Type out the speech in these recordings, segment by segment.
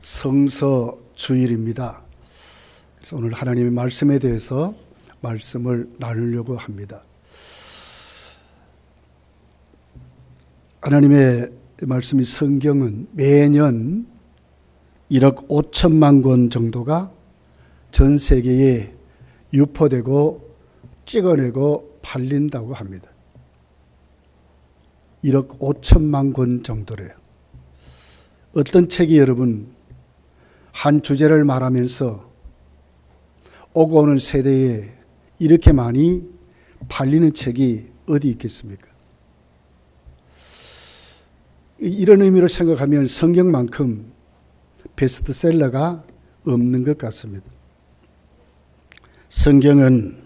성서 주일입니다. 그래서 오늘 하나님의 말씀에 대해서 말씀을 나누려고 합니다. 하나님의 말씀이 성경은 매년 1억 5천만 권 정도가 전 세계에 유포되고 찍어내고 팔린다고 합니다. 1억 5천만 권 정도래요. 어떤 책이 여러분 한 주제를 말하면서 오고 오는 세대에 이렇게 많이 팔리는 책이 어디 있겠습니까? 이런 의미로 생각하면 성경만큼 베스트셀러가 없는 것 같습니다. 성경은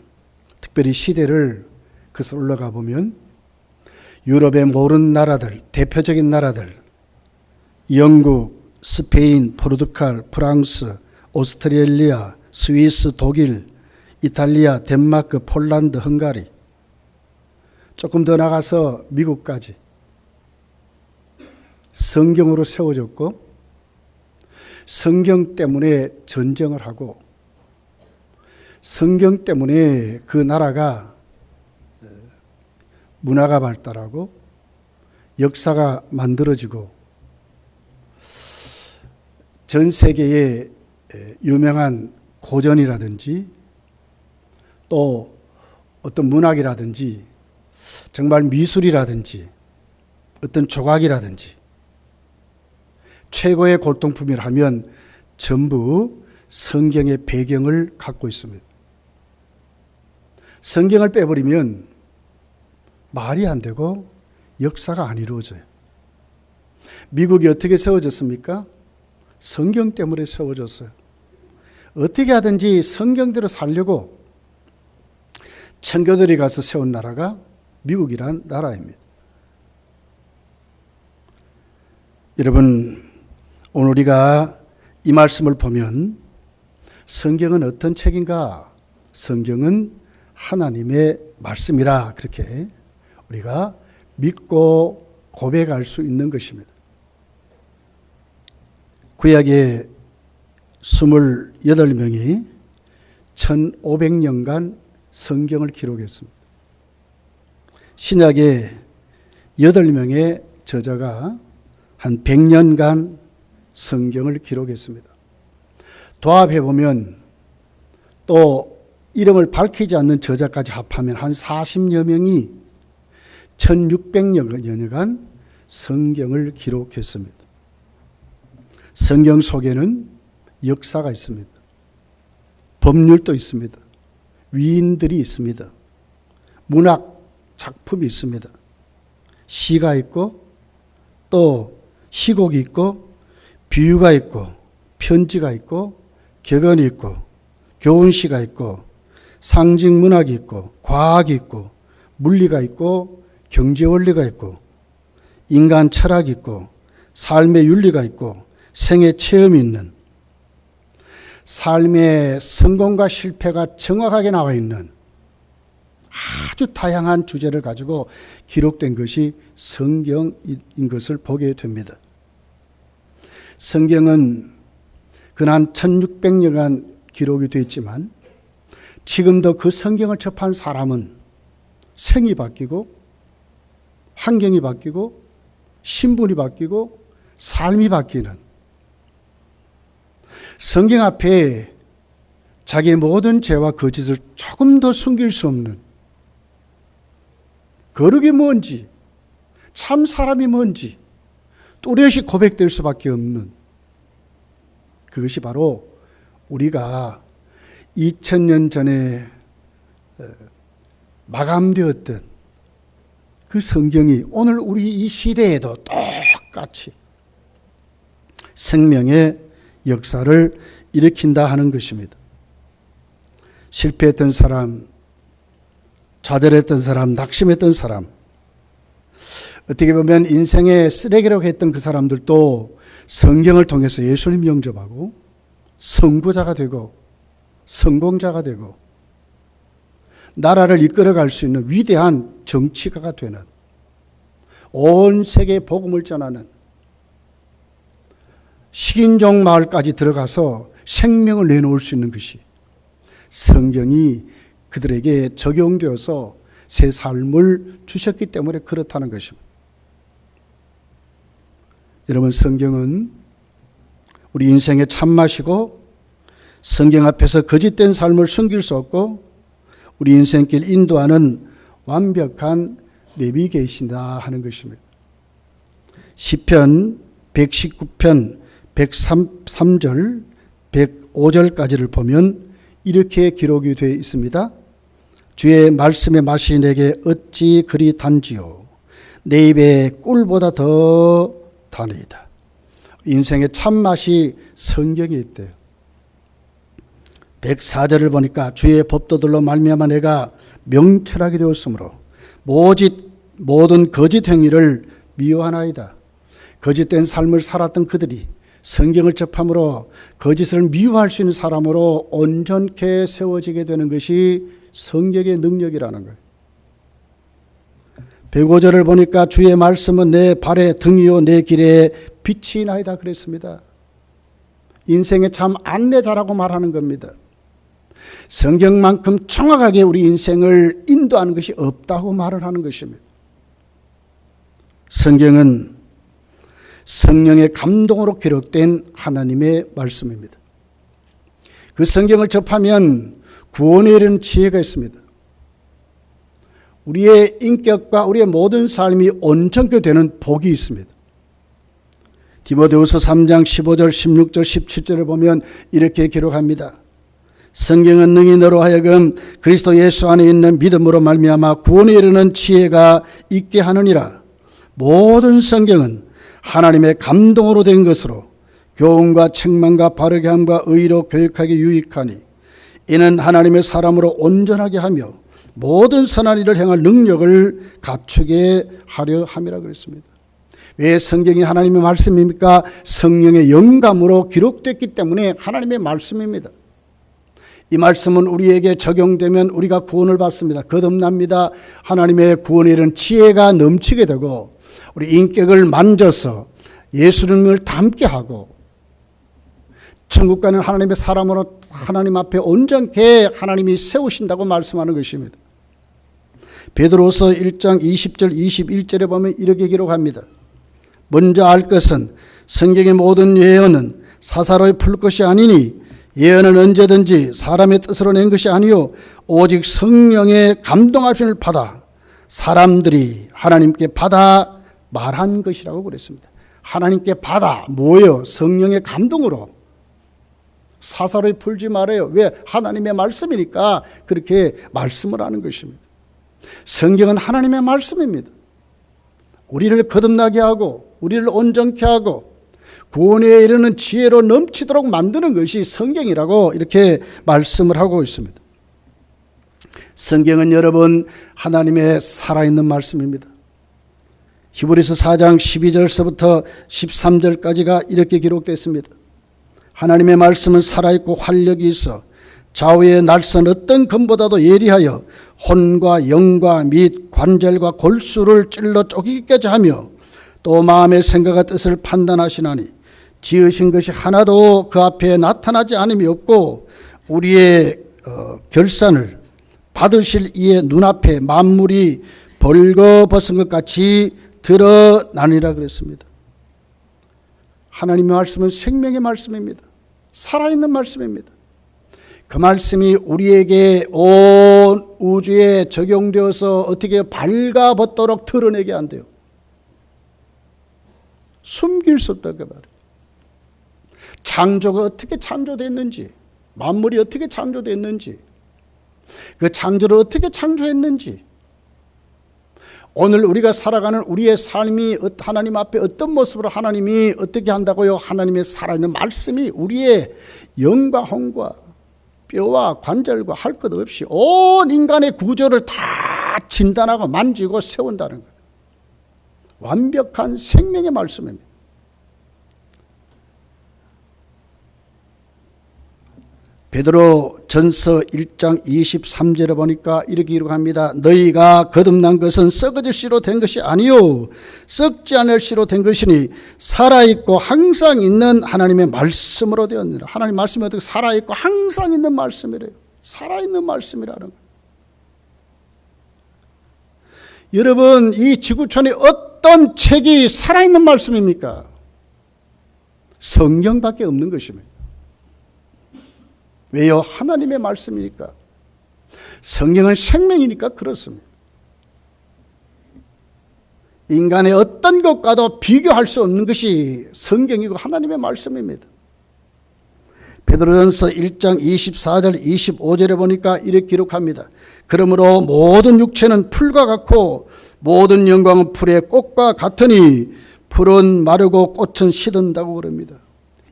특별히 시대를 그래서 올라가 보면 유럽의 모든 나라들, 대표적인 나라들, 영국, 스페인, 포르투갈, 프랑스, 오스트레일리아, 스위스, 독일, 이탈리아, 덴마크, 폴란드, 헝가리, 조금 더 나가서 미국까지 성경으로 세워졌고 성경 때문에 전쟁을 하고 성경 때문에 그 나라가 문화가 발달하고 역사가 만들어지고 전 세계의 유명한 고전이라든지 또 어떤 문학이라든지 정말 미술이라든지 어떤 조각이라든지 최고의 골동품이라면 전부 성경의 배경을 갖고 있습니다. 성경을 빼버리면 말이 안 되고 역사가 안 이루어져요. 미국이 어떻게 세워졌습니까? 성경 때문에 세워졌어요. 어떻게 하든지 성경대로 살려고 청교도들이 가서 세운 나라가 미국이란 나라입니다. 여러분, 오늘 우리가 이 말씀을 보면 성경은 어떤 책인가? 성경은 하나님의 말씀이라 그렇게 우리가 믿고 고백할 수 있는 것입니다. 구약의 28명이 1500년간 성경을 기록했습니다. 신약의 8명의 저자가 한 100년간 성경을 기록했습니다. 도합해보면 또 이름을 밝히지 않는 저자까지 합하면 한 40여 명이 1600여년간 성경을 기록했습니다. 성경 속에는 역사가 있습니다. 법률도 있습니다. 위인들이 있습니다. 문학 작품이 있습니다. 시가 있고 또 희곡이 있고 비유가 있고 편지가 있고 격언이 있고 교훈시가 있고 상징문학이 있고 과학이 있고 물리가 있고 경제원리가 있고 인간 철학이 있고 삶의 윤리가 있고 생애 체험이 있는 삶의 성공과 실패가 정확하게 나와 있는 아주 다양한 주제를 가지고 기록된 것이 성경인 것을 보게 됩니다. 성경은 근한 1600년간 기록이 되어 있지만 지금도 그 성경을 접한 사람은 생이 바뀌고 환경이 바뀌고 신분이 바뀌고 삶이 바뀌는 성경 앞에 자기의 모든 죄와 거짓을 조금 더 숨길 수 없는 거룩이 뭔지 참 사람이 뭔지 또렷이 고백될 수밖에 없는 그것이 바로 우리가 2000년 전에 마감되었던 그 성경이 오늘 우리 이 시대에도 똑같이 생명의 역사를 일으킨다 하는 것입니다. 실패했던 사람, 좌절했던 사람, 낙심했던 사람, 어떻게 보면 인생의 쓰레기라고 했던 그 사람들도 성경을 통해서 예수님 영접하고 선구자가 되고 성공자가 되고 나라를 이끌어갈 수 있는 위대한 정치가가 되는 온 세계에 복음을 전하는 식인종 마을까지 들어가서 생명을 내놓을 수 있는 것이 성경이 그들에게 적용되어서 새 삶을 주셨기 때문에 그렇다는 것입니다. 여러분, 성경은 우리 인생의 참맛이고 성경 앞에서 거짓된 삶을 숨길 수 없고 우리 인생길 인도하는 완벽한 내비게이션이다 하는 것입니다. 시편 119편 103절 105절까지를 보면 이렇게 기록이 되어 있습니다. 주의 말씀의 맛이 내게 어찌 그리 단지요 내 입에 꿀보다 더 다니이다. 인생의 참맛이 성경에 있대요. 104절을 보니까 주의 법도들로 말미암아 내가 명철하게 되었으므로 모든 거짓 행위를 미워하나이다. 거짓된 삶을 살았던 그들이 성경을 접함으로 거짓을 미워할 수 있는 사람으로 온전케 세워지게 되는 것이 성경의 능력이라는 거예요. 105절을 보니까 주의 말씀은 내 발의 등이요 내 길에 빛이 나이다 그랬습니다. 인생의 참 안내자라고 말하는 겁니다. 성경만큼 정확하게 우리 인생을 인도하는 것이 없다고 말을 하는 것입니다. 성경은 성령의 감동으로 기록된 하나님의 말씀입니다. 그 성경을 접하면 구원에 이르는 지혜가 있습니다. 우리의 인격과 우리의 모든 삶이 온전케 되는 복이 있습니다. 디모데후서 3장 15절 16절 17절을 보면 이렇게 기록합니다. 성경은 능히 너로 하여금 그리스도 예수 안에 있는 믿음으로 말미암아 구원에 이르는 지혜가 있게 하느니라. 모든 성경은 하나님의 감동으로 된 것으로 교훈과 책망과 바르게 함과 의로 교육하기 유익하니 이는 하나님의 사람으로 온전하게 하며 모든 선한 일을 행할 능력을 갖추게 하려 함이라 그랬습니다. 왜 성경이 하나님의 말씀입니까? 성령의 영감으로 기록됐기 때문에 하나님의 말씀입니다. 이 말씀은 우리에게 적용되면 우리가 구원을 받습니다. 거듭납니다. 하나님의 구원에 이른 지혜가 넘치게 되고 우리 인격을 만져서 예수님을 닮게 하고 천국 가는 하나님의 사람으로 하나님 앞에 온전케 하나님이 세우신다고 말씀하는 것입니다. 베드로서 1장 20절 21절에 보면 이렇게 기록합니다. 먼저 알 것은 성경의 모든 예언은 사사로이 풀 것이 아니니 예언은 언제든지 사람의 뜻으로 낸 것이 아니요 오직 성령의 감동하심을 받아 사람들이 하나님께 받아 말한 것이라고 그랬습니다. 하나님께 받아 뭐예요? 성령의 감동으로. 사사로이 풀지 말아요. 왜? 하나님의 말씀이니까 그렇게 말씀을 하는 것입니다. 성경은 하나님의 말씀입니다. 우리를 거듭나게 하고 우리를 온전케 하고 구원에 이르는 지혜로 넘치도록 만드는 것이 성경이라고 이렇게 말씀을 하고 있습니다. 성경은 여러분 하나님의 살아있는 말씀입니다. 히브리서 4장 12절서부터 13절까지가 이렇게 기록됐습니다. 하나님의 말씀은 살아있고 활력이 있어 좌우의 날선 어떤 검보다도 예리하여 혼과 영과 및 관절과 골수를 찔러 쪼개기까지 하며 또 마음의 생각과 뜻을 판단하시나니 지으신 것이 하나도 그 앞에 나타나지 않음이 없고 우리의 결산을 받으실 이의 눈앞에 만물이 벌거벗은 것 같이 드러나니라 그랬습니다. 하나님의 말씀은 생명의 말씀입니다. 살아있는 말씀입니다. 그 말씀이 우리에게 온 우주에 적용되어서 어떻게 발가벗도록 드러내게 한대요. 숨길 수 없다 그 말이에요. 창조가 어떻게 창조됐는지, 만물이 어떻게 창조됐는지, 그 창조를 어떻게 창조했는지, 오늘 우리가 살아가는 우리의 삶이 하나님 앞에 어떤 모습으로 하나님이 어떻게 한다고요? 하나님의 살아있는 말씀이 우리의 영과 혼과 뼈와 관절과 할 것 없이 온 인간의 구조를 다 진단하고 만지고 세운다는 거예요. 완벽한 생명의 말씀입니다. 베드로 전서 1장 23절에 보니까 이렇게 기록합니다. 너희가 거듭난 것은 썩어질 씨로 된 것이 아니요 썩지 않을 씨로 된 것이니 살아있고 항상 있는 하나님의 말씀으로 되었느니라. 하나님 말씀이 어떻게 살아있고 항상 있는 말씀이래요. 살아있는 말씀이라는 거예요. 여러분, 이 지구촌에 어떤 책이 살아있는 말씀입니까? 성경밖에 없는 것입니다. 왜요? 하나님의 말씀이니까. 성경은 생명이니까 그렇습니다. 인간의 어떤 것과도 비교할 수 없는 것이 성경이고 하나님의 말씀입니다. 베드로전서 1장 24절 25절에 보니까 이렇게 기록합니다. 그러므로 모든 육체는 풀과 같고 모든 영광은 풀의 꽃과 같으니 풀은 마르고 꽃은 시든다고 그럽니다.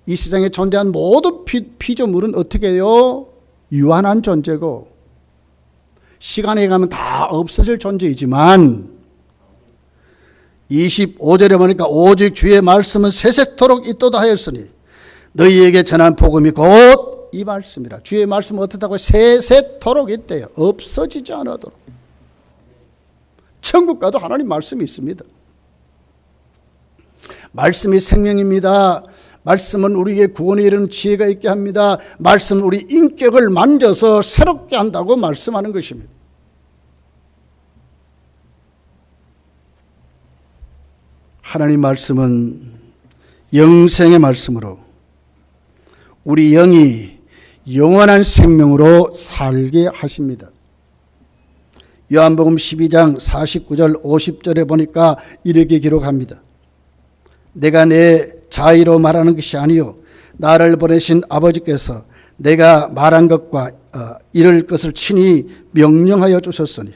이 세상에 존재한 모든 피조물은 어떻게 해요? 유한한 존재고 시간에 가면 다 없어질 존재이지만 25절에 보니까 오직 주의 말씀은 세세토록 있도다 하였으니 너희에게 전한 복음이 곧 이 말씀이라. 주의 말씀은 어떻다고? 세세토록 있대요. 없어지지 않아도록. 천국 가도 하나님 말씀이 있습니다. 말씀이 생명입니다. 말씀은 우리에게 구원에 이르는 지혜가 있게 합니다. 말씀은 우리 인격을 만져서 새롭게 한다고 말씀하는 것입니다. 하나님 말씀은 영생의 말씀으로 우리 영이 영원한 생명으로 살게 하십니다. 요한복음 12장 49절 50절에 보니까 이렇게 기록합니다. 내가 내 자의로 말하는 것이 아니요 나를 보내신 아버지께서 내가 말한 것과 이를 것을 친히 명령하여 주셨으니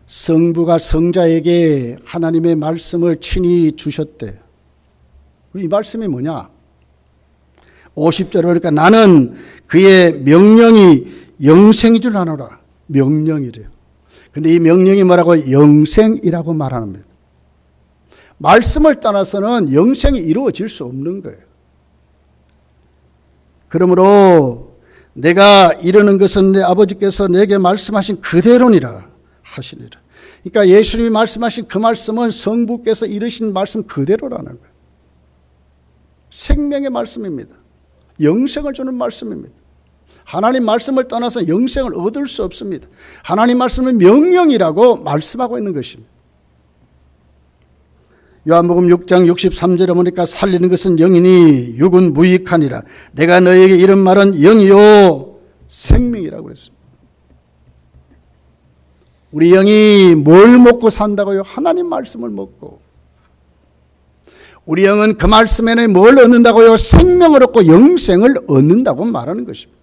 성부가 성자에게 하나님의 말씀을 친히 주셨대요. 이 말씀이 뭐냐? 50절에 보니까 나는 그의 명령이 영생인 줄 아노라. 명령이래요. 근데 이 명령이 뭐라고? 영생이라고 말합니다. 말씀을 떠나서는 영생이 이루어질 수 없는 거예요. 그러므로 내가 이르는 것은 내 아버지께서 내게 말씀하신 그대로니라 하시니라. 그러니까 예수님이 말씀하신 그 말씀은 성부께서 이르신 말씀 그대로라는 거예요. 생명의 말씀입니다. 영생을 주는 말씀입니다. 하나님 말씀을 떠나서 영생을 얻을 수 없습니다. 하나님 말씀은 명령이라고 말씀하고 있는 것입니다. 요한복음 6장 63절에 보니까 살리는 것은 영이니 육은 무익하니라. 내가 너에게 이런 말은 영이요 생명이라고 그랬습니다. 우리 영이 뭘 먹고 산다고요? 하나님 말씀을 먹고. 우리 영은 그 말씀에는 뭘 얻는다고요? 생명을 얻고 영생을 얻는다고 말하는 것입니다.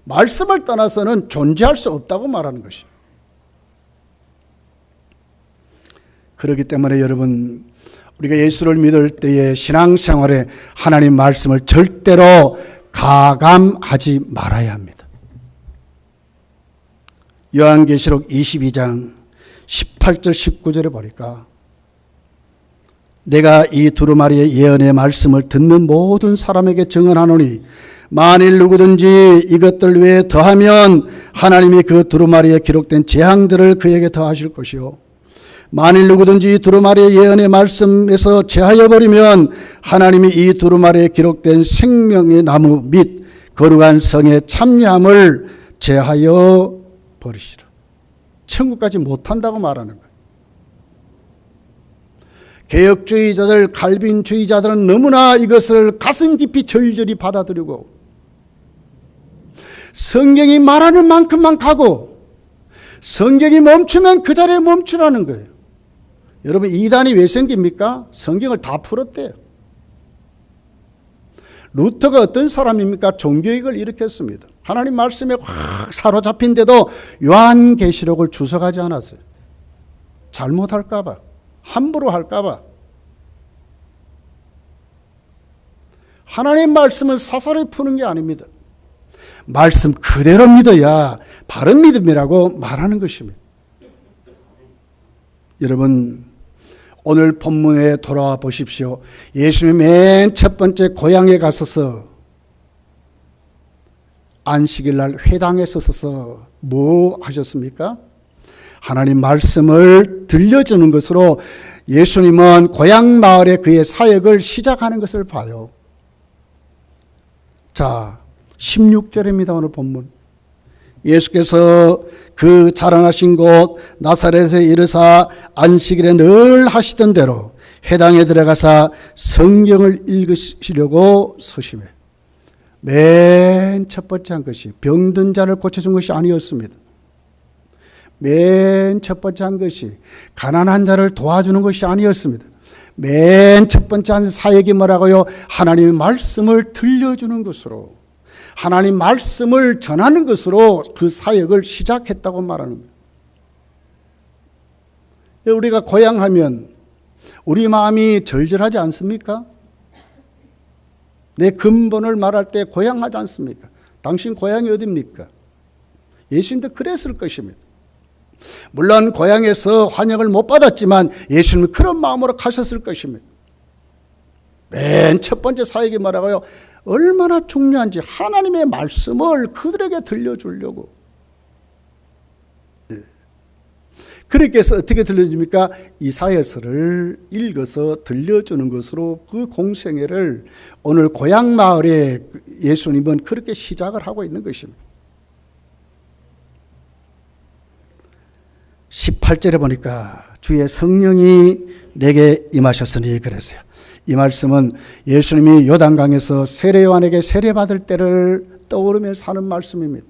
말씀을 떠나서는 존재할 수 없다고 말하는 것입니다. 그렇기 때문에 여러분, 우리가 예수를 믿을 때의 신앙생활에 하나님 말씀을 절대로 가감하지 말아야 합니다. 요한계시록 22장 18절 19절에 보니까 내가 이 두루마리의 예언의 말씀을 듣는 모든 사람에게 증언하노니 만일 누구든지 이것들 외에 더하면 하나님이 그 두루마리에 기록된 재앙들을 그에게 더하실 것이요 만일 누구든지 이 두루마리의 예언의 말씀에서 제하여 버리면 하나님이 이 두루마리에 기록된 생명의 나무 및 거룩한 성의 참여함을 제하여 버리시라. 천국까지 못한다고 말하는 거예요. 개혁주의자들, 칼빈주의자들은 너무나 이것을 가슴 깊이 절절히 받아들이고 성경이 말하는 만큼만 가고 성경이 멈추면 그 자리에 멈추라는 거예요. 여러분, 이단이 왜 생깁니까? 성경을 다 풀었대요. 루터가 어떤 사람입니까? 종교익을 일으켰습니다. 하나님 말씀에 확 사로잡힌데도 요한계시록을 주석하지 않았어요. 잘못할까 봐, 함부로 할까 봐. 하나님 말씀은 사사로이 푸는 게 아닙니다. 말씀 그대로 믿어야 바른 믿음이라고 말하는 것입니다. 여러분, 오늘 본문에 돌아와 보십시오. 예수님이 맨 첫 번째 고향에 가서서 안식일 날 회당에 서서 뭐 하셨습니까? 하나님 말씀을 들려주는 것으로 예수님은 고향 마을에 그의 사역을 시작하는 것을 봐요. 자, 16절입니다. 오늘 본문. 예수께서 그 자라나신 곳 나사렛에 이르사 안식일에 늘 하시던 대로 회당에 들어가사 성경을 읽으시려고 서심해. 맨 첫 번째 한 것이 병든 자를 고쳐준 것이 아니었습니다. 맨 첫 번째 한 것이 가난한 자를 도와주는 것이 아니었습니다. 맨 첫 번째 한 사역이 뭐라고요? 하나님의 말씀을 들려주는 것으로, 하나님 말씀을 전하는 것으로 그 사역을 시작했다고 말하는 거예요. 우리가 고향하면 우리 마음이 절절하지 않습니까? 내 근본을 말할 때 고향하지 않습니까? 당신 고향이 어디입니까? 예수님도 그랬을 것입니다. 물론 고향에서 환영을 못 받았지만 예수님은 그런 마음으로 가셨을 것입니다. 맨 첫 번째 사역이 뭐라고요? 얼마나 중요한지 하나님의 말씀을 그들에게 들려주려고. 그렇게 해서 어떻게 들려줍니까? 이사야서를 읽어서 들려주는 것으로 그 공생애를 오늘 고향 마을에 예수님은 그렇게 시작을 하고 있는 것입니다. 18절에 보니까 주의 성령이 내게 임하셨으니 그랬어요. 이 말씀은 예수님이 요단강에서 세례요한에게 세례받을 때를 떠오르면서 하는 말씀입니다.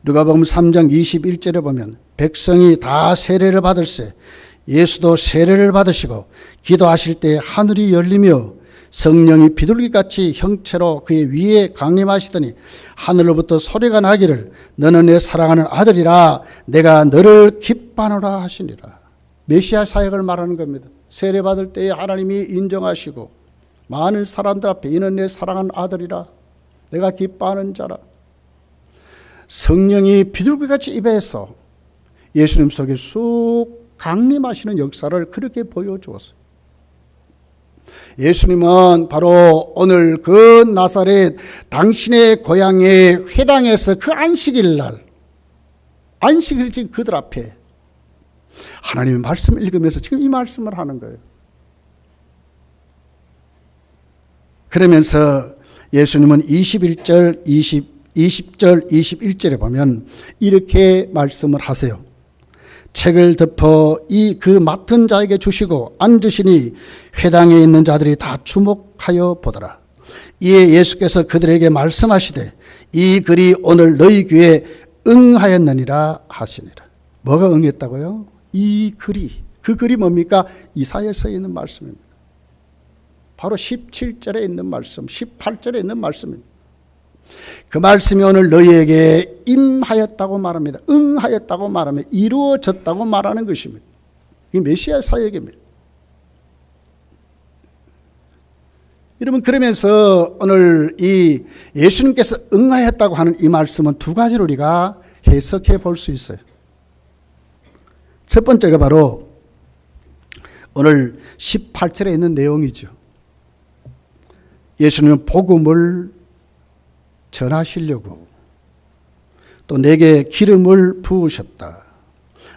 누가복음 3장 21절에 보면 백성이 다 세례를 받을세 예수도 세례를 받으시고 기도하실 때 하늘이 열리며 성령이 비둘기같이 형체로 그의 위에 강림하시더니 하늘로부터 소리가 나기를 너는 내 사랑하는 아들이라 내가 너를 기뻐하노라 하시니라. 메시아 사역을 말하는 겁니다. 세례 받을 때에 하나님이 인정하시고 많은 사람들 앞에 이는 내 사랑하는 아들이라 내가 기뻐하는 자라. 성령이 비둘기같이 입에서 예수님 속에 쑥 강림하시는 역사를 그렇게 보여주었어요. 예수님은 바로 오늘 그 나사렛 당신의 고향의 회당에서 그 안식일 날, 안식일 지금 그들 앞에 하나님의 말씀을 읽으면서 지금 이 말씀을 하는 거예요. 그러면서 예수님은 21절, 20절, 21절에 보면 이렇게 말씀을 하세요. 책을 덮어 이 그 맡은 자에게 주시고 앉으시니 회당에 있는 자들이 다 주목하여 보더라. 이에 예수께서 그들에게 말씀하시되 이 글이 오늘 너희 귀에 응하였느니라 하시니라. 뭐가 응했다고요? 이 글이, 그 글이 뭡니까? 이사야서에 있는 말씀입니다. 바로 17절에 있는 말씀, 18절에 있는 말씀입니다. 그 말씀이 오늘 너희에게 임하였다고 말합니다. 응하였다고 말합니다. 이루어졌다고 말하는 것입니다. 이게 메시아 사역입니다. 여러분, 그러면서 오늘 이 예수님께서 응하였다고 하는 이 말씀은 두 가지로 우리가 해석해 볼 수 있어요. 첫 번째가 바로 오늘 18절에 있는 내용이죠. 예수님은 복음을 전하시려고 또 내게 기름을 부으셨다.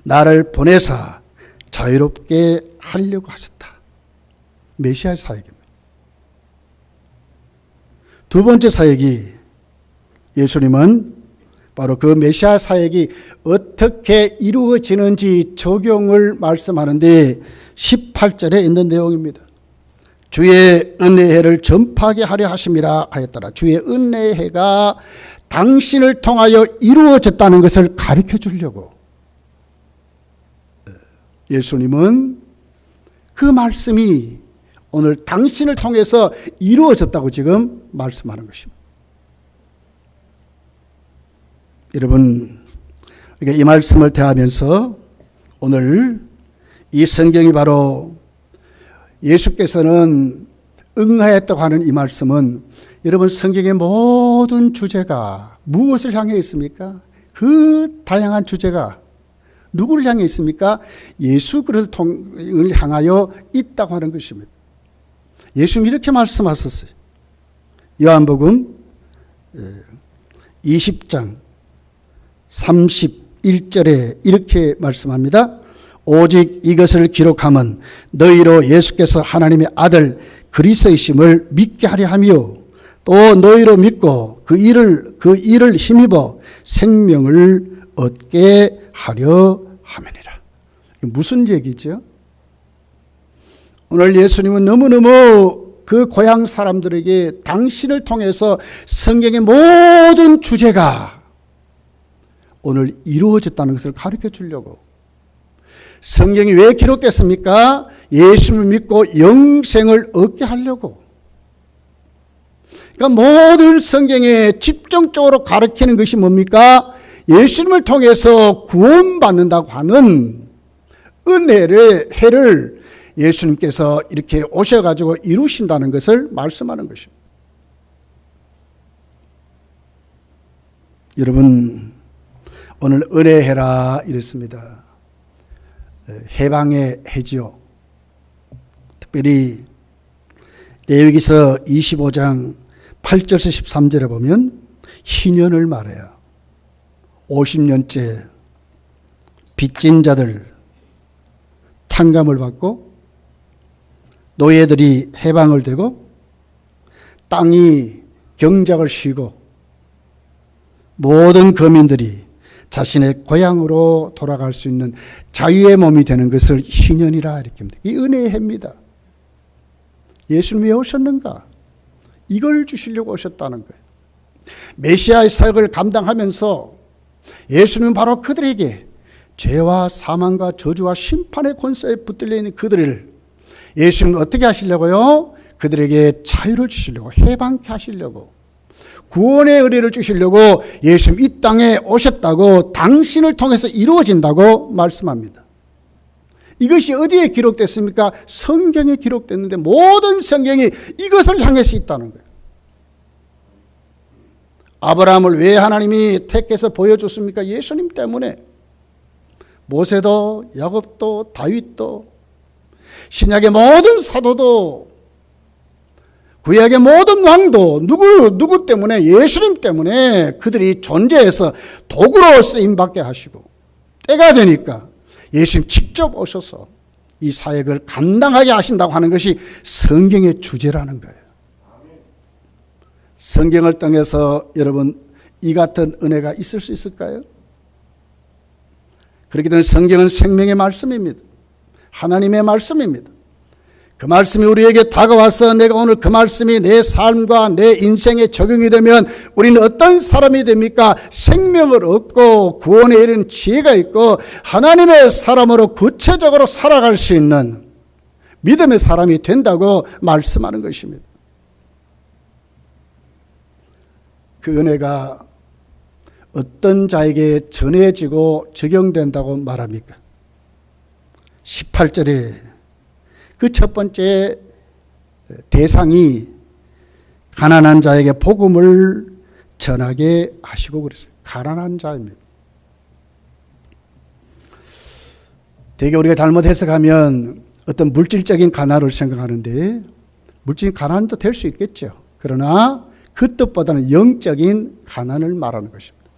나를 보내사 자유롭게 하려고 하셨다. 메시아 사역입니다. 두 번째 사역이 예수님은 바로 그 메시아 사역이 어떻게 이루어지는지 적용을 말씀하는데 18절에 있는 내용입니다. 주의 은혜의 해를 전파하게 하려 하심이라 하였더라. 주의 은혜의 해가 당신을 통하여 이루어졌다는 것을 가르쳐 주려고 예수님은 그 말씀이 오늘 당신을 통해서 이루어졌다고 지금 말씀하는 것입니다. 여러분, 우리가 이 말씀을 대하면서 오늘 이 성경이 바로 예수께서는 응하였다고 하는 이 말씀은 여러분 성경의 모든 주제가 무엇을 향해 있습니까? 그 다양한 주제가 누구를 향해 있습니까? 예수 그리스도를 향하여 있다고 하는 것입니다. 예수님 이렇게 말씀하셨어요. 요한복음 20장 31절에 이렇게 말씀합니다. 오직 이것을 기록함은 너희로 예수께서 하나님의 아들 그리스도이심을 믿게 하려 함이요 또 너희로 믿고 그 일을 힘입어 생명을 얻게 하려 함이니라. 무슨 얘기죠? 오늘 예수님은 너무너무 그 고향 사람들에게 당신을 통해서 성경의 모든 주제가 오늘 이루어졌다는 것을 가르쳐 주려고. 성경이 왜 기록됐습니까? 예수님을 믿고 영생을 얻게 하려고. 그러니까 모든 성경에 집중적으로 가르치는 것이 뭡니까? 예수님을 통해서 구원받는다고 하는 은혜를 해를 예수님께서 이렇게 오셔가지고 이루신다는 것을 말씀하는 것입니다. 여러분, 오늘 은혜해라 이랬습니다. 해방의 해지요. 특별히 레위기서 25장 8절에서 13절에 보면 희년을 말해요. 50년째 빚진 자들 탕감을 받고 노예들이 해방을 되고 땅이 경작을 쉬고 모든 거민들이 자신의 고향으로 돌아갈 수 있는 자유의 몸이 되는 것을 희년이라 이렇게 합니다. 이 은혜의 해입니다. 예수님이 왜 오셨는가? 이걸 주시려고 오셨다는 거예요. 메시아의 사역을 감당하면서 예수님은 바로 그들에게 죄와 사망과 저주와 심판의 권세에 붙들려 있는 그들을 예수님은 어떻게 하시려고요? 그들에게 자유를 주시려고, 해방케 하시려고, 구원의 의뢰를 주시려고 예수님 이 땅에 오셨다고, 당신을 통해서 이루어진다고 말씀합니다. 이것이 어디에 기록됐습니까? 성경에 기록됐는데 모든 성경이 이것을 향해서 있다는 거예요. 아브라함을 왜 하나님이 택해서 보여줬습니까? 예수님 때문에. 모세도 야곱도 다윗도 신약의 모든 사도도 구약의 모든 왕도 누구 때문에? 예수님 때문에 그들이 존재해서 도구로 쓰임받게 하시고 때가 되니까 예수님 직접 오셔서 이 사역을 감당하게 하신다고 하는 것이 성경의 주제라는 거예요. 성경을 통해서 여러분 이 같은 은혜가 있을 수 있을까요? 그렇기 때문에 성경은 생명의 말씀입니다. 하나님의 말씀입니다. 그 말씀이 우리에게 다가와서 내가 오늘 그 말씀이 내 삶과 내 인생에 적용이 되면 우리는 어떤 사람이 됩니까? 생명을 얻고 구원에 이르는 지혜가 있고 하나님의 사람으로 구체적으로 살아갈 수 있는 믿음의 사람이 된다고 말씀하는 것입니다. 그 은혜가 어떤 자에게 전해지고 적용된다고 말합니까? 18절에 그 첫 번째 대상이 가난한 자에게 복음을 전하게 하시고 그랬습니다. 가난한 자입니다. 되게 우리가 잘못 해석하면 어떤 물질적인 가난을 생각하는데 물질적인 가난도 될 수 있겠죠. 그러나 그 뜻보다는 영적인 가난을 말하는 것입니다.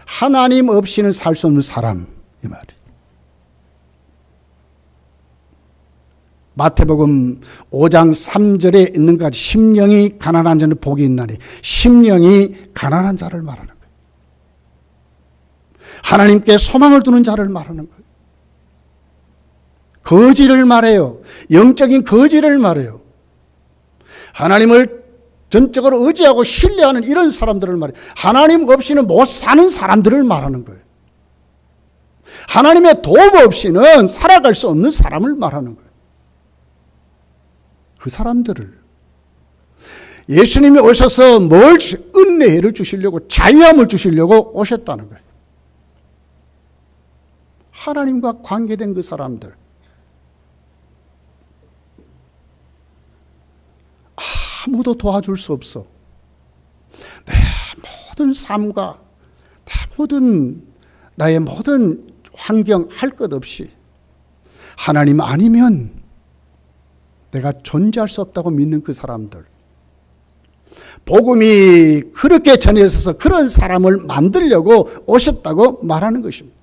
하나님 없이는 살 수 없는 사람, 이 말이에요. 마태복음 5장 3절에 있는 것 같이 심령이 가난한 자는 복이 있나니, 심령이 가난한 자를 말하는 거예요. 하나님께 소망을 두는 자를 말하는 거예요. 거지를 말해요. 영적인 거지를 말해요. 하나님을 전적으로 의지하고 신뢰하는 이런 사람들을 말해요. 하나님 없이는 못 사는 사람들을 말하는 거예요. 하나님의 도움 없이는 살아갈 수 없는 사람을 말하는 거예요. 그 사람들을 예수님이 오셔서 은혜를 주시려고, 자유함을 주시려고 오셨다는 거예요. 하나님과 관계된 그 사람들, 아무도 도와줄 수 없어. 내 모든 삶과 나의 모든 환경 할 것 없이 하나님 아니면 내가 존재할 수 없다고 믿는 그 사람들, 복음이 그렇게 전해져서 그런 사람을 만들려고 오셨다고 말하는 것입니다.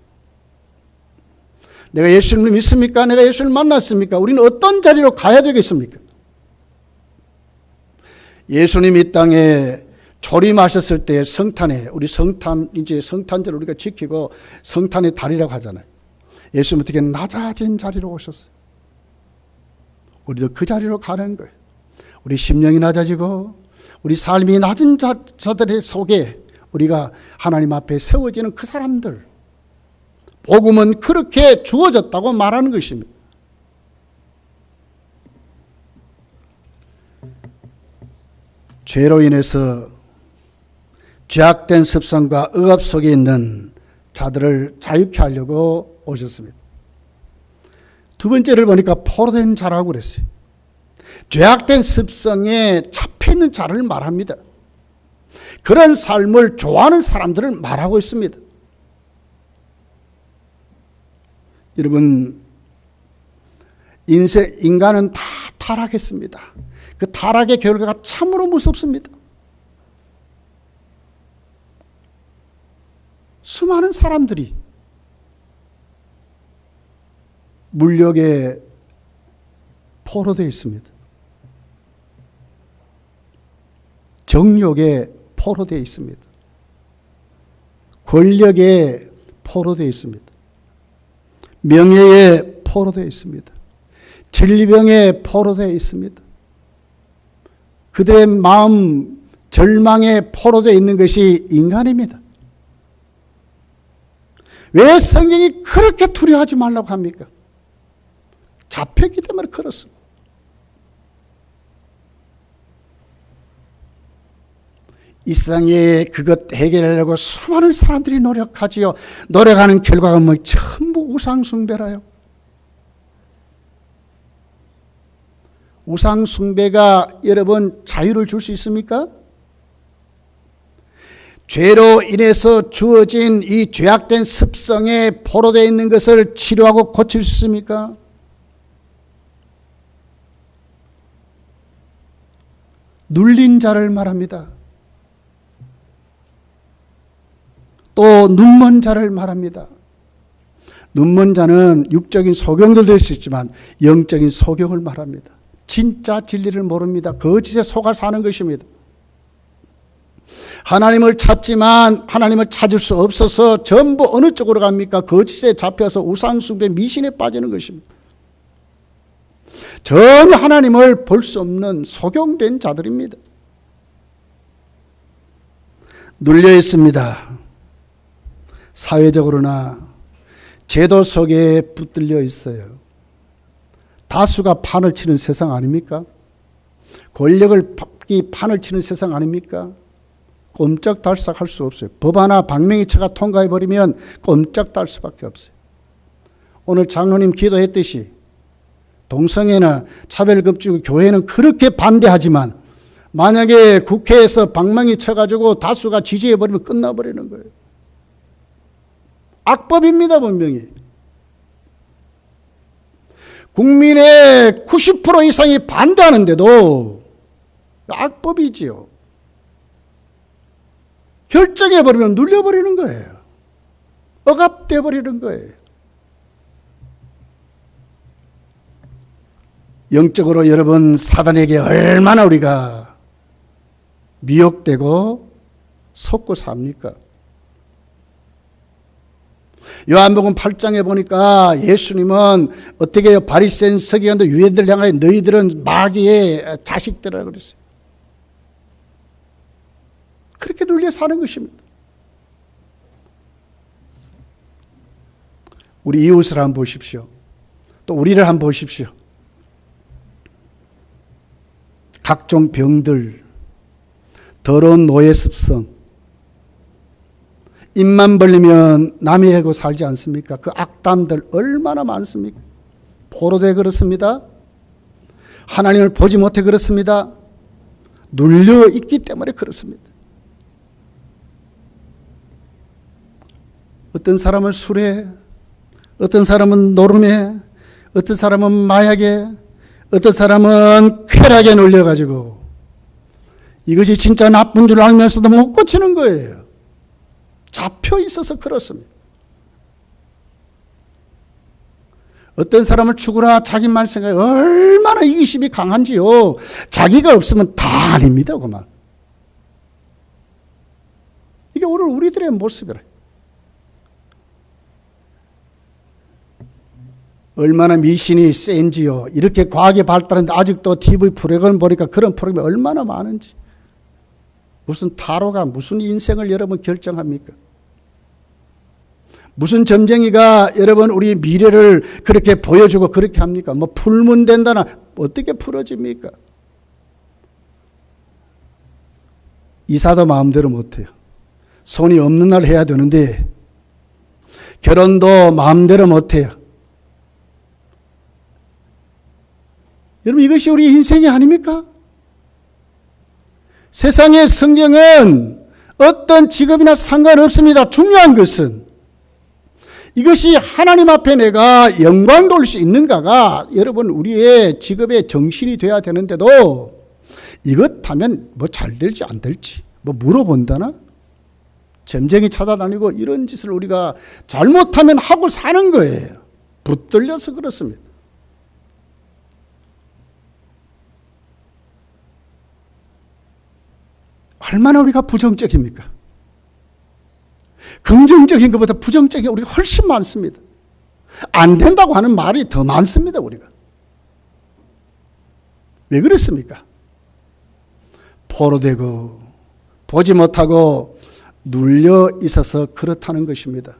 내가 예수님을 믿습니까? 내가 예수를 만났습니까? 우리는 어떤 자리로 가야 되겠습니까? 예수님 이 땅에 초림하셨을 때 성탄에, 우리 성탄, 이제 성탄절 우리가 지키고 성탄의 달이라고 하잖아요. 예수님 어떻게 낮아진 자리로 오셨어요. 우리도 그 자리로 가는 거예요. 우리 심령이 낮아지고 우리 삶이 낮은 자들의 속에 우리가 하나님 앞에 세워지는 그 사람들, 복음은 그렇게 주어졌다고 말하는 것입니다. 죄로 인해서 죄악된 습성과 억압 속에 있는 자들을 자유케 하려고 오셨습니다. 두 번째를 보니까 포로된 자라고 그랬어요. 죄악된 습성에 잡혀있는 자를 말합니다. 그런 삶을 좋아하는 사람들을 말하고 있습니다. 여러분, 인간은 다 타락했습니다. 그 타락의 결과가 참으로 무섭습니다. 수많은 사람들이 물욕에 포로되어 있습니다. 정욕에 포로되어 있습니다. 권력에 포로되어 있습니다. 명예에 포로되어 있습니다. 진리병에 포로되어 있습니다. 그들의 마음 절망에 포로되어 있는 것이 인간입니다. 왜 성경이 그렇게 두려워하지 말라고 합니까? 잡혔기 때문에 그렇습니다. 이 세상에 그것 해결하려고 수많은 사람들이 노력하지요. 노력하는 결과가 뭐 전부 우상숭배라요. 우상숭배가 여러분 자유를 줄 수 있습니까? 죄로 인해서 주어진 이 죄악된 습성에 포로되어 있는 것을 치료하고 고칠 수 있습니까? 눌린 자를 말합니다. 또 눈먼 자를 말합니다. 눈먼 자는 육적인 소경도 될 수 있지만 영적인 소경을 말합니다. 진짜 진리를 모릅니다. 거짓에 속아 사는 것입니다. 하나님을 찾지만 하나님을 찾을 수 없어서 전부 어느 쪽으로 갑니까? 거짓에 잡혀서 우상숭배 미신에 빠지는 것입니다. 전혀 하나님을 볼 수 없는 소경된 자들입니다. 눌려 있습니다. 사회적으로나 제도 속에 붙들려 있어요. 다수가 판을 치는 세상 아닙니까? 권력을 받기 판을 치는 세상 아닙니까? 꼼짝달싹 할 수 없어요. 법 하나 방맹이처가 통과해버리면 꼼짝달 수밖에 없어요. 오늘 장로님 기도했듯이 동성애나 차별급지고 교회는 그렇게 반대하지만 만약에 국회에서 방망이 쳐가지고 다수가 지지해버리면 끝나버리는 거예요. 악법입니다, 분명히. 국민의 90% 이상이 반대하는데도 악법이지요. 결정해버리면 눌려버리는 거예요. 억압돼버리는 거예요. 영적으로 여러분 사단에게 얼마나 우리가 미혹되고 속고 삽니까? 요한복음 8장에 보니까 예수님은 어떻게 해요? 바리새인 서기관들 유대인들 향하여 너희들은 마귀의 자식들이라고 그랬어요. 그렇게 눌려 사는 것입니다. 우리 이웃을 한번 보십시오. 또 우리를 한번 보십시오. 각종 병들, 더러운 노예 습성, 입만 벌리면 남의 해고 살지 않습니까? 그 악담들 얼마나 많습니까? 포로돼 그렇습니다. 하나님을 보지 못해 그렇습니다. 눌려 있기 때문에 그렇습니다. 어떤 사람은 술에, 어떤 사람은 노름에, 어떤 사람은 마약에, 어떤 사람은 쾌락에 눌려가지고 이것이 진짜 나쁜 줄 알면서도 못 고치는 거예요. 잡혀 있어서 그렇습니다. 어떤 사람을 죽으라 자기 말 생각이 얼마나 이기심이 강한지요. 자기가 없으면 다 아닙니다. 그만. 이게 오늘 우리들의 모습이라. 얼마나 미신이 센지요. 이렇게 과학이 발달했는데 아직도 TV 프로그램 보니까 그런 프로그램이 얼마나 많은지. 무슨 타로가 무슨 인생을 여러분 결정합니까? 무슨 점쟁이가 여러분 우리 미래를 그렇게 보여주고 그렇게 합니까? 뭐 풀면 된다나 어떻게 풀어집니까? 이사도 마음대로 못해요. 손이 없는 날 해야 되는데 결혼도 마음대로 못해요. 여러분 이것이 우리 인생이 아닙니까? 세상의 성경은 어떤 직업이나 상관없습니다. 중요한 것은 이것이 하나님 앞에 내가 영광 돌릴 수 있는가가 여러분 우리의 직업의 정신이 돼야 되는데도 이것 하면 뭐 잘 될지 안 될지 뭐 물어본다나? 점쟁이 찾아다니고 이런 짓을 우리가 잘못하면 하고 사는 거예요. 붙들려서 그렇습니다. 얼마나 우리가 부정적입니까? 긍정적인 것보다 부정적인 우리가 훨씬 많습니다. 안 된다고 하는 말이 더 많습니다. 우리가. 왜 그렇습니까? 포로되고 보지 못하고 눌려 있어서 그렇다는 것입니다.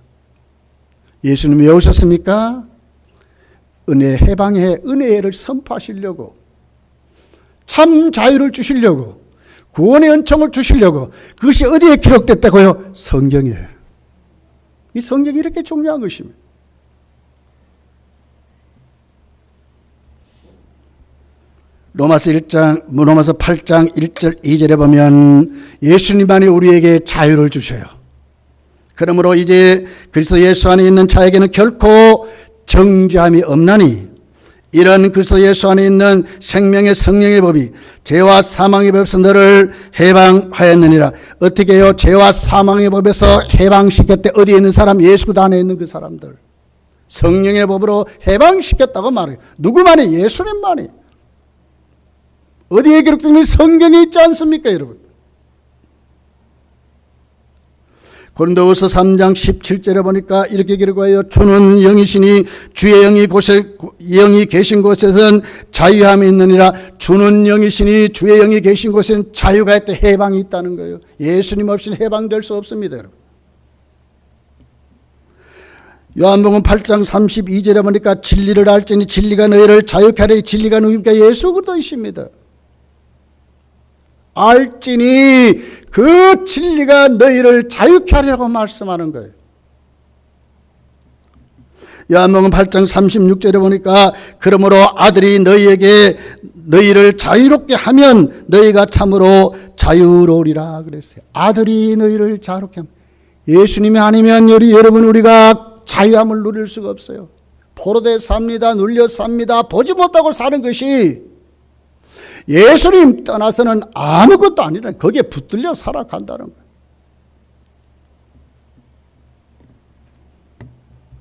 예수님이 왜 오셨습니까? 은혜 해방의 은혜를 선포하시려고 참 자유를 주시려고 구원의 은총을 주시려고. 그것이 어디에 기록됐다고요? 성경에. 이 성경이 이렇게 중요한 것입니다. 로마서 8장 1절 2절에 보면 예수님만이 우리에게 자유를 주셔요. 그러므로 이제 그리스도 예수 안에 있는 자에게는 결코 정죄함이 없나니 이런 그리스도 예수 안에 있는 생명의 성령의 법이 죄와 사망의 법에서 너를 해방하였느니라. 어떻게 해요? 죄와 사망의 법에서 해방시켰대. 어디에 있는 사람? 예수 안에 있는 그 사람들. 성령의 법으로 해방시켰다고 말해요. 누구만이? 예수님만이. 어디에 기록되면 성경에 있지 않습니까, 여러분? 고린도후서 3장 17절에 보니까 이렇게 기록하여 주는 영이시니 주의 영이 계신 곳에선 자유함이 있느니라. 주는 영이시니 주의 영이 계신 곳에는 자유가 있다, 해방이 있다는 거예요. 예수님 없이는 해방될 수 없습니다, 여러분. 요한복음 8장 32절에 보니까 진리를 알지니 진리가 너희를 자유케 하리니 진리가 누굽니까? 예수 그리스도이십니다. 알지니 그 진리가 너희를 자유케 하리라고 말씀하는 거예요. 요한복음 8장 36절에 보니까 그러므로 아들이 너희를 자유롭게 하면 너희가 참으로 자유로우리라 그랬어요. 아들이 너희를 자유롭게 하면. 예수님이 아니면 우리가 자유함을 누릴 수가 없어요. 포로돼 삽니다. 눌려 삽니다. 보지 못하고 사는 것이 예수님 떠나서는 아무것도 아니라 거기에 붙들려 살아간다는 거예요.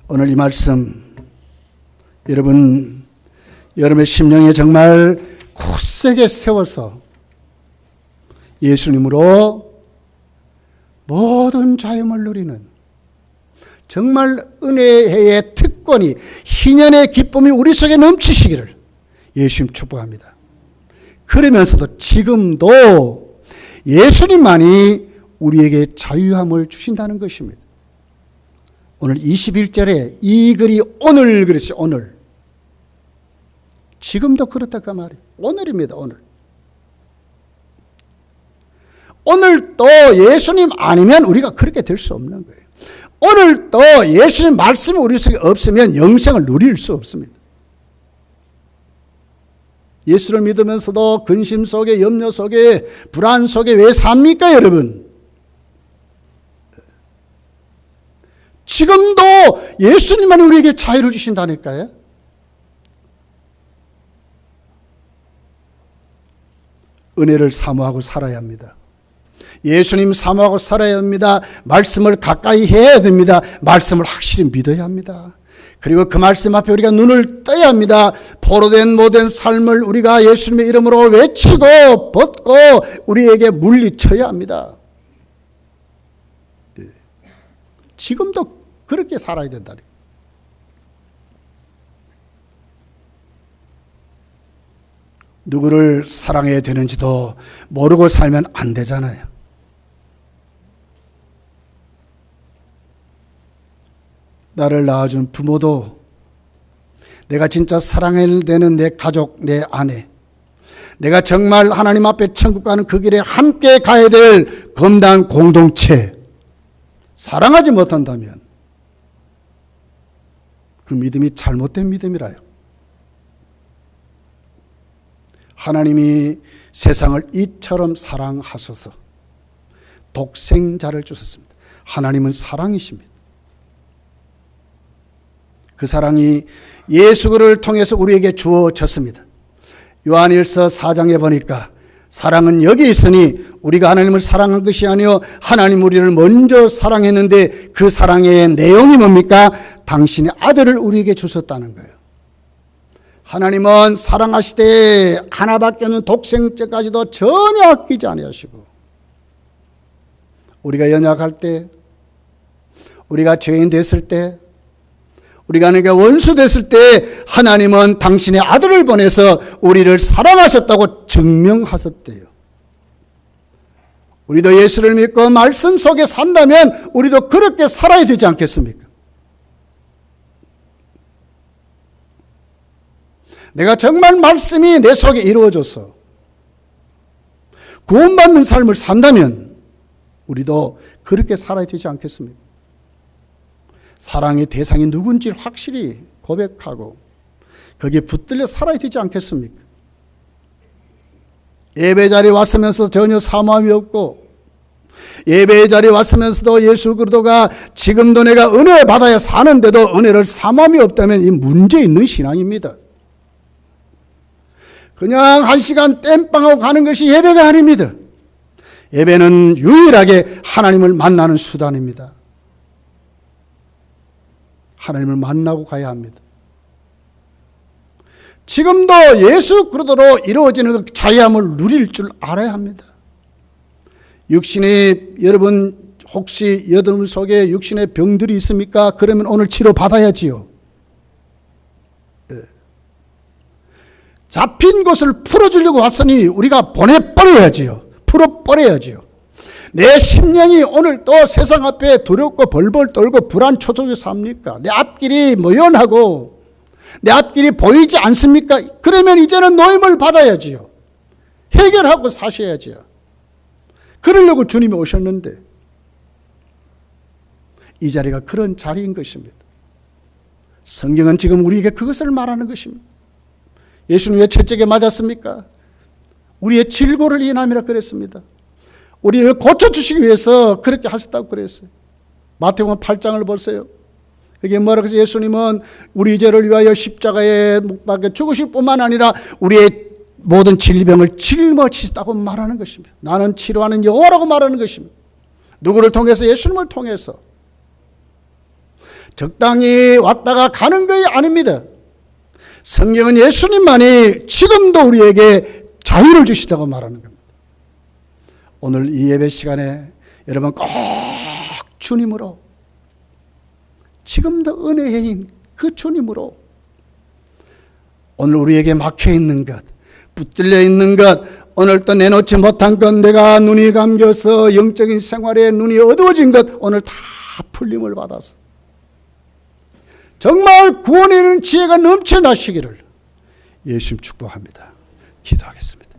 오늘 이 말씀 여러분의 심령에 정말 굳세게 세워서 예수님으로 모든 자유를 누리는 정말 은혜의 특권이 희년의 기쁨이 우리 속에 넘치시기를 예수님 축복합니다. 그러면서도 지금도 예수님만이 우리에게 자유함을 주신다는 것입니다. 오늘 21절에 이 글이 오늘 그랬어요. 오늘. 지금도 그렇다 그 말이에요. 오늘입니다. 오늘. 오늘 또 예수님 아니면 우리가 그렇게 될 수 없는 거예요. 오늘 또 예수님 말씀이 우리 속에 없으면 영생을 누릴 수 없습니다. 예수를 믿으면서도 근심 속에, 염려 속에, 불안 속에 왜 삽니까, 여러분? 지금도 예수님만이 우리에게 자유를 주신다니까요. 은혜를 사모하고 살아야 합니다. 예수님 사모하고 살아야 합니다. 말씀을 가까이 해야 됩니다. 말씀을 확실히 믿어야 합니다. 그리고 그 말씀 앞에 우리가 눈을 떠야 합니다. 포로된 모든 삶을 우리가 예수님의 이름으로 외치고 벗고 우리에게 물리쳐야 합니다. 지금도 그렇게 살아야 된다. 누구를 사랑해야 되는지도 모르고 살면 안 되잖아요. 나를 낳아준 부모도, 내가 진짜 사랑해야 되는 내 가족, 내 아내, 내가 정말 하나님 앞에 천국 가는 그 길에 함께 가야 될 검단 공동체, 사랑하지 못한다면 그 믿음이 잘못된 믿음이라요. 하나님이 세상을 이처럼 사랑하셔서 독생자를 주셨습니다. 하나님은 사랑이십니다. 그 사랑이 예수 그리스도를 통해서 우리에게 주어졌습니다. 요한일서 4장에 보니까 사랑은 여기 있으니 우리가 하나님을 사랑한 것이 아니요 하나님 우리를 먼저 사랑했는데 그 사랑의 내용이 뭡니까? 당신의 아들을 우리에게 주셨다는 거예요. 하나님은 사랑하시되 하나밖에 없는 독생자까지도 전혀 아끼지 아니하시고, 우리가 연약할 때, 우리가 죄인 됐을 때, 우리가 하나님과 원수 됐을 때 하나님은 당신의 아들을 보내서 우리를 사랑하셨다고 증명하셨대요. 우리도 예수를 믿고 말씀 속에 산다면 우리도 그렇게 살아야 되지 않겠습니까? 내가 정말 말씀이 내 속에 이루어져서 구원받는 삶을 산다면 우리도 그렇게 살아야 되지 않겠습니까? 사랑의 대상이 누군지를 확실히 고백하고 거기에 붙들려 살아야 되지 않겠습니까? 예배 자리에 왔으면서 전혀 사모함이 없고, 예배 자리에 왔으면서도 예수 그리스도가 지금도 내가 은혜 받아야 사는데도 은혜를 사모함이 없다면 이 문제 있는 신앙입니다. 그냥 한 시간 땜빵하고 가는 것이 예배가 아닙니다. 예배는 유일하게 하나님을 만나는 수단입니다. 하나님을 만나고 가야 합니다. 지금도 예수 그리스도로 이루어지는 그 자유함을 누릴 줄 알아야 합니다. 육신이, 여러분 혹시 여러분 속에 육신의 병들이 있습니까? 그러면 오늘 치료 받아야지요. 잡힌 것을 풀어주려고 왔으니 우리가 보내버려야지요. 풀어버려야지요. 내 심령이 오늘 또 세상 앞에 두렵고 벌벌 떨고 불안 초조해 삽니까? 내 앞길이 모연하고 내 앞길이 보이지 않습니까? 그러면 이제는 노임을 받아야지요. 해결하고 사셔야지요. 그러려고 주님이 오셨는데 이 자리가 그런 자리인 것입니다. 성경은 지금 우리에게 그것을 말하는 것입니다. 예수님 왜 채찍에 맞았습니까? 우리의 질고를 인함이라 그랬습니다. 우리를 고쳐주시기 위해서 그렇게 하셨다고 그랬어요. 마태복음 8장을 보세요. 그게 뭐라고 해서 예수님은 우리 죄를 위하여 십자가에 못 박혀 죽으실 뿐만 아니라 우리의 모든 질병을 짊어지셨다고 말하는 것입니다. 나는 치료하는 여호와라고 말하는 것입니다. 누구를 통해서? 예수님을 통해서. 적당히 왔다가 가는 것이 아닙니다. 성경은 예수님만이 지금도 우리에게 자유를 주시다고 말하는 겁니다. 오늘 이 예배 시간에 여러분 꼭 주님으로, 지금도 은혜인 그 주님으로 오늘 우리에게 막혀있는 것, 붙들려 있는 것, 오늘 또 내놓지 못한 것, 내가 눈이 감겨서 영적인 생활에 눈이 어두워진 것, 오늘 다 풀림을 받아서 정말 구원에 이르는 지혜가 넘쳐나시기를 예수님 축복합니다. 기도하겠습니다.